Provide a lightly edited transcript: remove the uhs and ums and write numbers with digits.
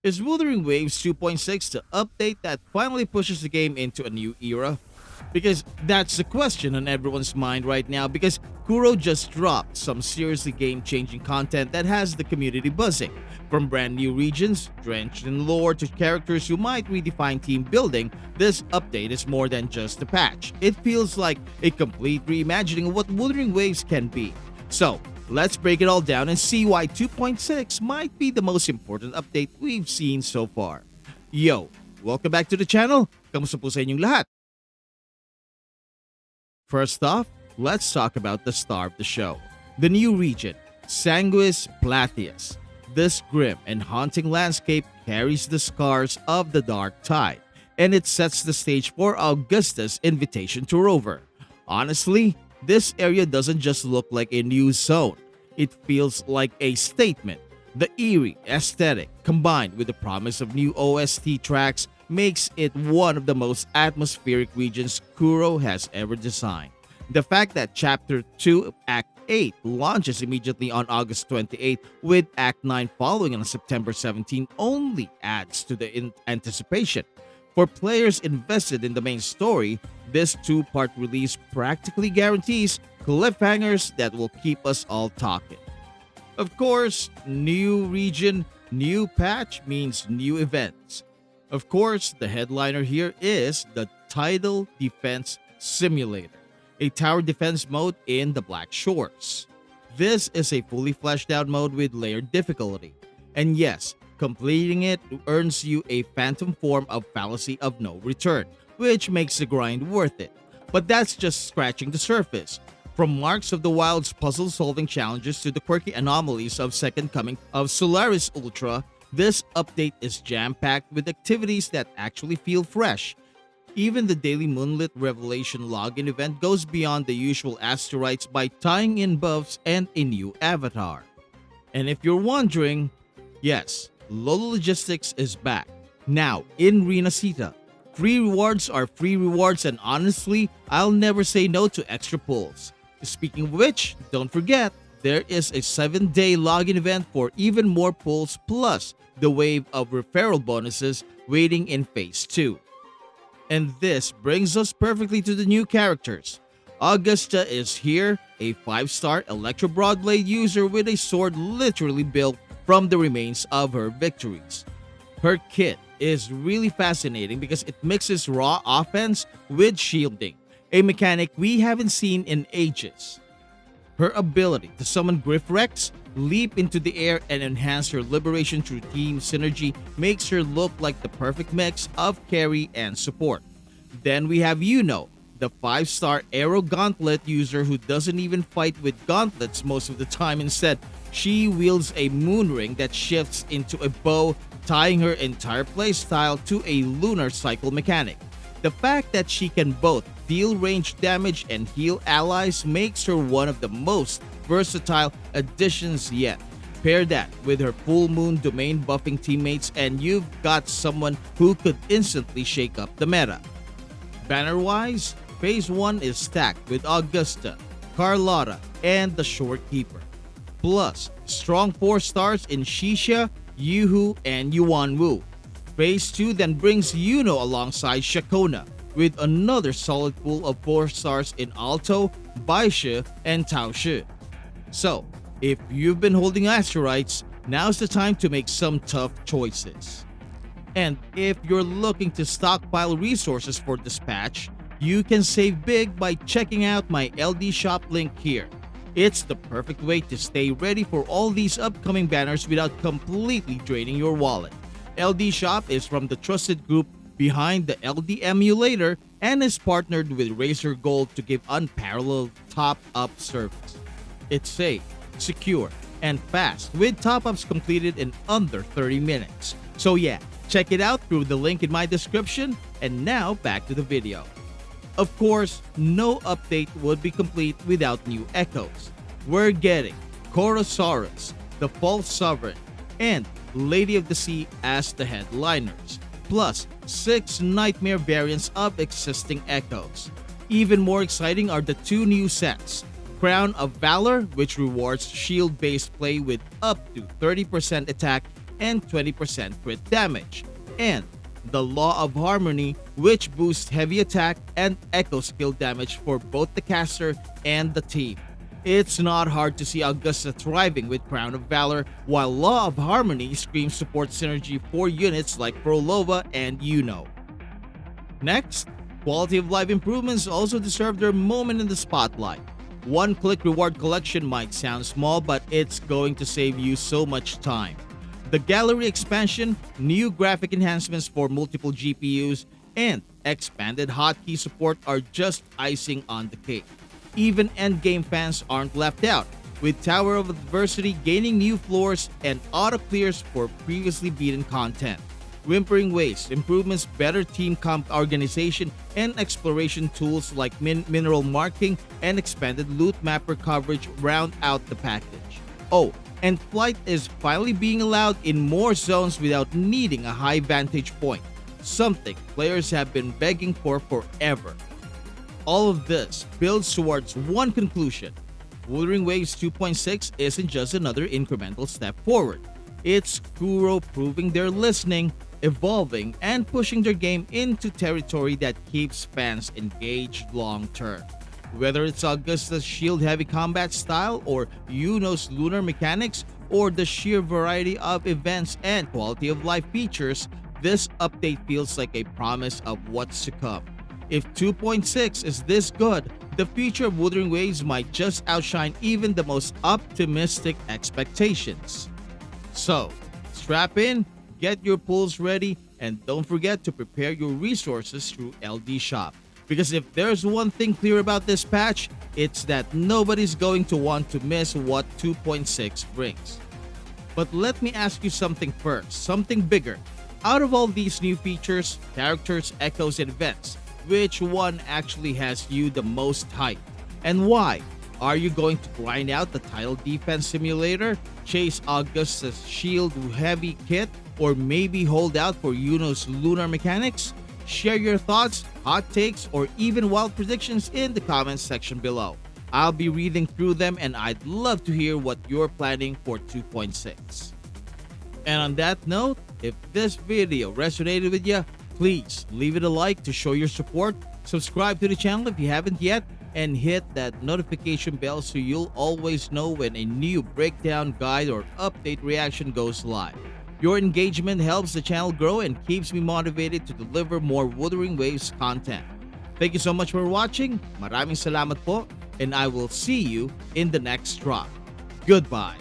Is Wuthering Waves 2.6 the update that finally pushes the game into a new era? Because that's the question on everyone's mind right now, because Kuro just dropped some seriously game-changing content that has the community buzzing. From brand new regions, drenched in lore, to characters who might redefine team building, this update is more than just a patch. It feels like a complete reimagining of what Wuthering Waves can be. So, let's break it all down and see why 2.6 might be the most important update we've seen so far. Yo, welcome back to the channel. Kamusta po sa inyong lahat? First off, let's talk about the star of the show. The new region, Sanguis Plateus. This grim and haunting landscape carries the scars of the dark tide, and it sets the stage for Augusta's invitation to Rover. Honestly, this area doesn't just look like a new zone. It feels like a statement. The eerie aesthetic, combined with the promise of new OST tracks, makes it one of the most atmospheric regions Kuro has ever designed. The fact that Chapter 2, Act 8 launches immediately on August 28 with Act 9 following on September 17 only adds to the anticipation. For players invested in the main story, this two-part release practically guarantees cliffhangers that will keep us all talking. Of course, new region, new patch means new events. Of course, the headliner here is the Tidal Defense Simulator, a tower defense mode in the Black Shores. This is a fully fleshed out mode with layered difficulty. And yes, completing it earns you a phantom form of fallacy of no return, which makes the grind worth it. But that's just scratching the surface. From Marks of the Wild's puzzle-solving challenges to the quirky anomalies of Second Coming of Solaris Ultra, this update is jam-packed with activities that actually feel fresh. Even the daily Moonlit Revelation login event goes beyond the usual asterites by tying in buffs and a new avatar. And if you're wondering, yes, Lolo Logistics is back, now in Renacita. Free rewards are free rewards, and honestly, I'll never say no to extra pulls. Speaking of which, don't forget, there is a 7-day login event for even more pulls plus the wave of referral bonuses waiting in Phase 2. And this brings us perfectly to the new characters. Augusta is here, a 5-star Electro Broadblade user with a sword literally built from the remains of her victories. Her kit is really fascinating because it mixes raw offense with shielding, a mechanic we haven't seen in ages. Her ability to summon Griffrex, leap into the air, and enhance her liberation through team synergy makes her look like the perfect mix of carry and support. Then we have Iuno, the 5-star Arrow Gauntlet user who doesn't even fight with gauntlets most of the time. Instead, she wields a moon ring that shifts into a bow, tying her entire playstyle to a lunar cycle mechanic. The fact that she can both deal ranged damage and heal allies makes her one of the most versatile additions yet. Pair that with her full moon domain buffing teammates and you've got someone who could instantly shake up the meta. Banner-wise, Phase 1 is stacked with Augusta, Carlotta, and the Shorekeeper. Plus, strong 4 stars in Shisha, Yuhu, and Yuanwu. Phase 2 then brings Iuno alongside Shakona, with another solid pool of 4 stars in Alto, Baisha, and Taoshi. So, if you've been holding asterites, now's the time to make some tough choices. And if you're looking to stockpile resources for this patch, you can save big by checking out my LD shop link here. It's the perfect way to stay ready for all these upcoming banners without completely draining your wallet. LD Shop is from the trusted group behind the LD emulator and is partnered with Razer Gold to give unparalleled top-up service. It's safe, secure, and fast with top-ups completed in under 30 minutes. So yeah, check it out through the link in my description, and now back to the video. Of course, no update would be complete without new echoes. We're getting Korosaurus, the False Sovereign, and Lady of the Sea as the headliners, plus 6 nightmare variants of existing echoes. Even more exciting are the 2 new sets, Crown of Valor, which rewards shield-based play with up to 30% attack, and 20% crit damage, and the Law of Harmony, which boosts heavy attack and echo skill damage for both the caster and the team. It's not hard to see Augusta thriving with Crown of Valor, while Law of Harmony screams support synergy for units like Prolova and Iuno. Next, quality of life improvements also deserve their moment in the spotlight. One-click reward collection might sound small, but it's going to save you so much time. The gallery expansion, new graphic enhancements for multiple GPUs, and expanded hotkey support are just icing on the cake. Even endgame fans aren't left out, with Tower of Adversity gaining new floors and auto clears for previously beaten content. Wuthering Waves improvements, better team comp organization, and exploration tools like mineral marking and expanded loot mapper coverage round out the package. Oh, and flight is finally being allowed in more zones without needing a high vantage point, something players have been begging for forever. All of this builds towards one conclusion: Wuthering Waves 2.6 isn't just another incremental step forward. It's QoL proving they're listening, evolving, and pushing their game into territory that keeps fans engaged long term. Whether it's Augusta's shield-heavy combat style, or Iuno's lunar mechanics, or the sheer variety of events and quality of life features, this update feels like a promise of what's to come. If 2.6 is this good, the future of Wuthering Waves might just outshine even the most optimistic expectations. So, strap in, get your pulls ready, and don't forget to prepare your resources through LD Shop. Because if there's one thing clear about this patch, it's that nobody's going to want to miss what 2.6 brings. But let me ask you something first, something bigger. Out of all these new features, characters, echoes, and events, which one actually has you the most hyped? And why? Are you going to grind out the Tidal Defense Simulator, chase Augusta's shield-heavy kit, or maybe hold out for Iuno's lunar mechanics? Share your thoughts, hot takes, or even wild predictions in the comments section below. I'll be reading through them, and I'd love to hear what you're planning for 2.6. And on that note, if this video resonated with you, please leave it a like to show your support, subscribe to the channel if you haven't yet, and hit that notification bell so you'll always know when a new breakdown, guide, or update reaction goes live. Your engagement helps the channel grow and keeps me motivated to deliver more Wuthering Waves content. Thank you so much for watching, maraming salamat po, and I will see you in the next drop. Goodbye!